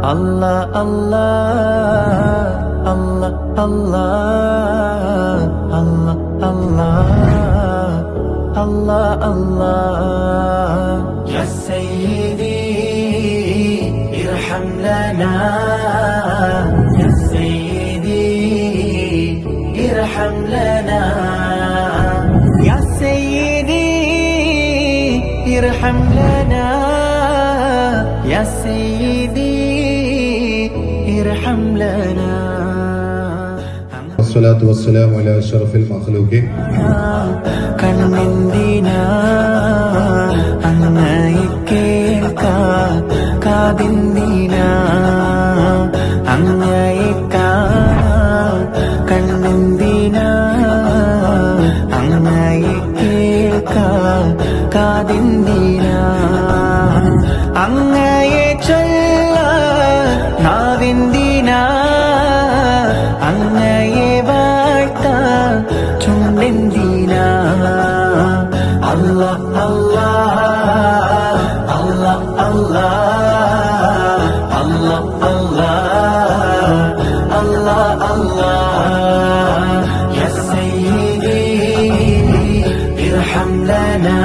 Allah Allah Allah Allah Allah Allah Allah Allah Ya Sayyidi irham lana Ya Sayyidi irham lana Ya Sayyidi irham lana Ya Sayyidi irham lana Wassalatu wassalamu ala ashrafil makhluqin കണ്ണെന്തിനാ അങ്ങയെ കാതെന്തിനാ അങ്ങയെ കണ്ണെന്തിനാ അങ്ങയെ കാതെന്തിനാ അങ്ങയെ ചൊല്ലാൻ നാവെന്തിനാ അങ്ങയെ വാഴ്ത്താൻ ചുണ്ടെന്തിനാ Allah Allah Allah Allah Allah Allah Allah Allah Ya Sayyidi irham lana